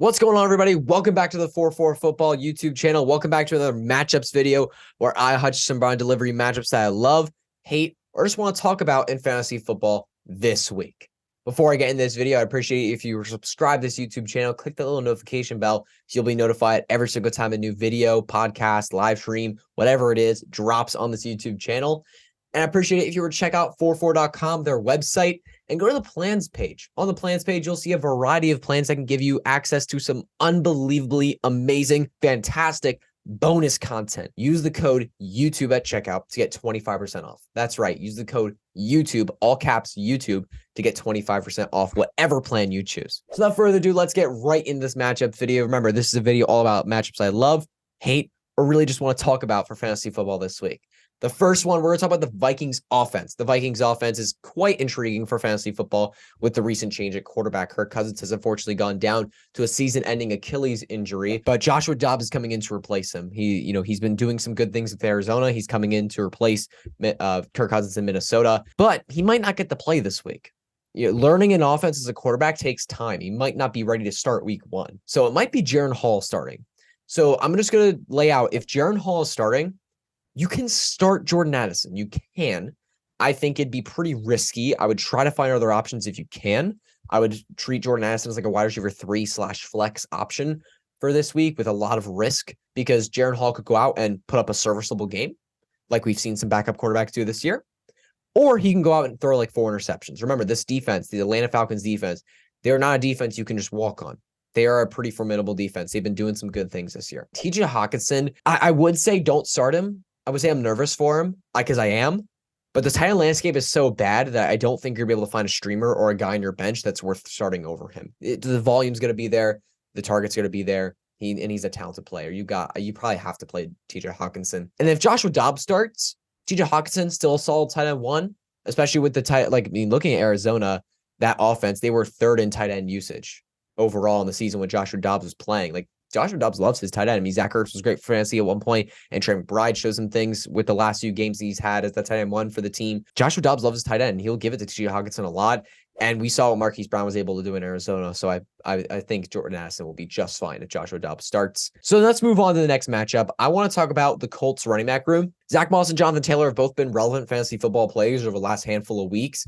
What's going on, everybody? Welcome back to the 4-4 Football YouTube channel. Welcome back to another matchups video where I, Hutchinson, Brian, deliver you matchups that I love, hate, or just want to talk about in fantasy football this week. Before I get in this video, I appreciate it if you subscribe to this YouTube channel, click the little notification bell so you'll be notified every single time a new video, podcast, live stream, whatever it is, drops on this YouTube channel. And I appreciate it if you were to check out 44.com, their website, and go to the plans page. On the plans page, you'll see a variety of plans that can give you access to some unbelievably amazing, fantastic bonus content. Use the code YouTube at checkout to get 25% off. That's right. Use the code YouTube, all caps YouTube, to get 25% off whatever plan you choose. So without further ado, let's get right in this matchup video. Remember, this is a video all about matchups I love, hate, or really just want to talk about for fantasy football this week. The first one, we're going to talk about the Vikings offense. The Vikings offense is quite intriguing for fantasy football with the recent change at quarterback. Kirk Cousins has unfortunately gone down to a season-ending Achilles injury, but Joshua Dobbs is coming in to replace him. He's been doing some good things with Arizona. He's coming in to replace Kirk Cousins in Minnesota, but he might not get to play this week. Learning an offense as a quarterback takes time. He might not be ready to start week one. So it might be Jaren Hall starting. So I'm just going to lay out, if Jaren Hall is starting, you can start Jordan Addison. You can. I think it'd be pretty risky. I would try to find other options if you can. I would treat Jordan Addison as like a wide receiver 3/flex option for this week with a lot of risk because Jaren Hall could go out and put up a serviceable game like we've seen some backup quarterbacks do this year. Or he can go out and throw like 4 interceptions. Remember, this defense, the Atlanta Falcons defense, they're not a defense you can just walk on. They are a pretty formidable defense. They've been doing some good things this year. TJ Hutchinson, I would say don't start him. I would say I'm nervous for him because I am, but the tight end landscape is so bad that I don't think you're going to be able to find a streamer or a guy on your bench that's worth starting over him. The volume's going to be there. The target's going to be there. He's a talented player. You probably have to play TJ Hutchinson. And if Joshua Dobbs starts, TJ Hutchinson still a solid tight end 1, especially with the looking at Arizona, that offense, they were 3rd in tight end usage overall in the season when Joshua Dobbs was playing. Like, Joshua Dobbs loves his tight end. I mean, Zach Ertz was great for fantasy at one point, and Trey McBride shows some things with the last few games he's had as the tight end 1 for the team. Joshua Dobbs loves his tight end. He'll give it to TJ Hutchinson a lot, and we saw what Marquise Brown was able to do in Arizona, so I think Jordan Addison will be just fine if Joshua Dobbs starts. So let's move on to the next matchup. I want to talk about the Colts running back room. Zach Moss and Jonathan Taylor have both been relevant fantasy football players over the last handful of weeks,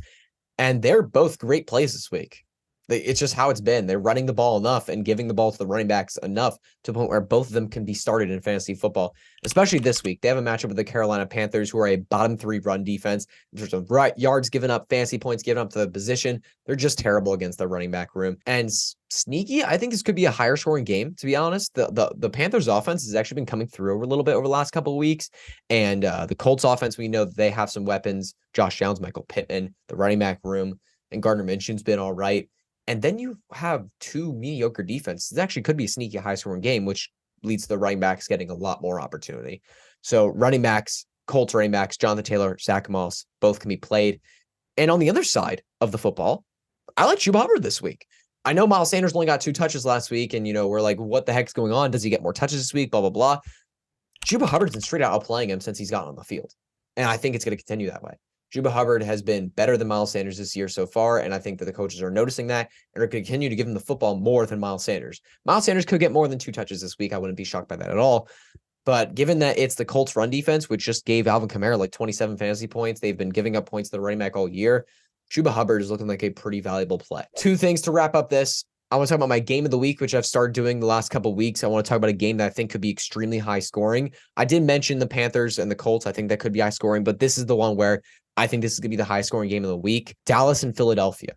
and they're both great plays this week. It's just how it's been. They're running the ball enough and giving the ball to the running backs enough to a point where both of them can be started in fantasy football, especially this week. They have a matchup with the Carolina Panthers, who are a bottom 3 run defense. In terms of yards given up, fantasy points given up to the position, they're just terrible against the running back room. And sneaky, I think this could be a higher scoring game, to be honest. The Panthers offense has actually been coming through a little bit over the last couple of weeks. And the Colts offense, we know that they have some weapons. Josh Downs, Michael Pittman, the running back room, and Gardner Minshew's been all right. And then you have 2 mediocre defenses. It actually could be a sneaky high-scoring game, which leads to the running backs getting a lot more opportunity. So running backs, Colts running backs, Jonathan Taylor, Zach Moss, both can be played. And on the other side of the football, I like Chuba Hubbard this week. I know Miles Sanders only got 2 touches last week, and, we're like, what the heck's going on? Does he get more touches this week? Blah, blah, blah. Chuba Hubbard's been straight out outplaying him since he's gotten on the field. And I think it's going to continue that way. Chuba Hubbard has been better than Miles Sanders this year so far, and I think that the coaches are noticing that and are going to continue to give him the football more than Miles Sanders. Miles Sanders could get more than 2 touches this week. I wouldn't be shocked by that at all. But given that it's the Colts run defense, which just gave Alvin Kamara like 27 fantasy points, they've been giving up points to the running back all year. Chuba Hubbard is looking like a pretty valuable play. 2 things to wrap up this. I want to talk about my game of the week, which I've started doing the last couple of weeks. I want to talk about a game that I think could be extremely high scoring. I did mention the Panthers and the Colts. I think that could be high scoring, but this is the one where I think this is going to be the high scoring game of the week. Dallas and Philadelphia.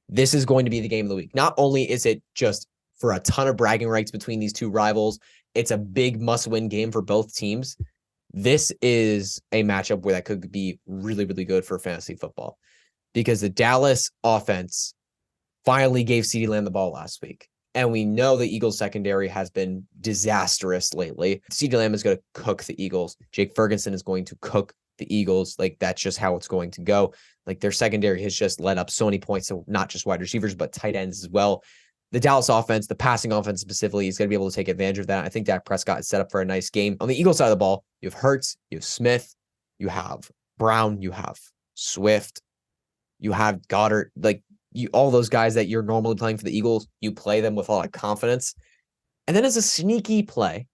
This is going to be the game of the week. Not only is it just for a ton of bragging rights between these 2 rivals, it's a big must-win game for both teams. This is a matchup where that could be really, really good for fantasy football because the Dallas offense finally gave CeeDee Lamb the ball last week. And we know the Eagles secondary has been disastrous lately. CeeDee Lamb is going to cook the Eagles. Jake Ferguson is going to cook the Eagles. Like, that's just how it's going to go. Like, their secondary has just let up so many points, so not just wide receivers, but tight ends as well. The Dallas offense, the passing offense specifically, is going to be able to take advantage of that. I think Dak Prescott is set up for a nice game. On the Eagles side of the ball, you have Hurts, you have Smith, you have Brown, you have Swift, you have Goddard. Like, all those guys that you're normally playing for the Eagles, you play them with a lot of confidence. And then as a sneaky play,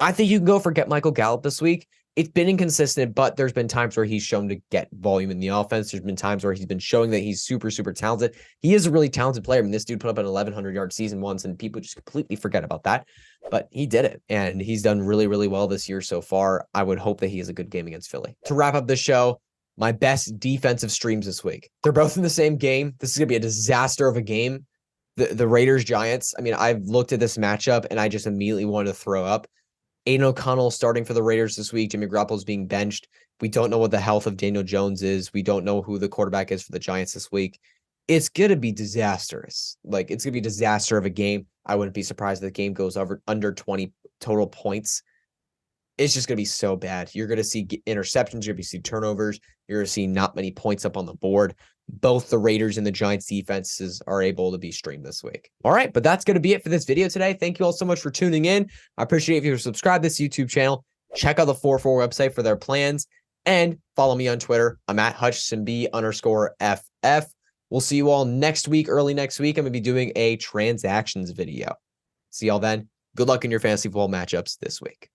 I think you can go for get Michael Gallup this week. It's been inconsistent, but there's been times where he's shown to get volume in the offense. There's been times where he's been showing that he's super, super talented. He is a really talented player. I mean, this dude put up an 1,100-yard season once, and people just completely forget about that. But he did it, and he's done really, really well this year so far. I would hope that he has a good game against Philly. To wrap up the show, my best defensive streams this week. They're both in the same game. This is going to be a disaster of a game. The Raiders-Giants, I mean, I've looked at this matchup, and I just immediately wanted to throw up. Aiden O'Connell starting for the Raiders this week. Jimmy Garoppolo's being benched. We don't know what the health of Daniel Jones is. We don't know who the quarterback is for the Giants this week. It's going to be disastrous. Like, it's going to be a disaster of a game. I wouldn't be surprised if the game goes under 20 total points. It's just going to be so bad. You're going to see interceptions. You're going to see turnovers. You're going to see not many points up on the board. Both the Raiders and the Giants defenses are able to be streamed this week. All right, but that's going to be it for this video today. Thank you all so much for tuning in. I appreciate if you subscribe to this YouTube channel. Check out the 4-4 website for their plans and follow me on Twitter. I'm at HutchinsonB_FF. We'll see you all next week, early next week. I'm going to be doing a transactions video. See y'all then. Good luck in your fantasy football matchups this week.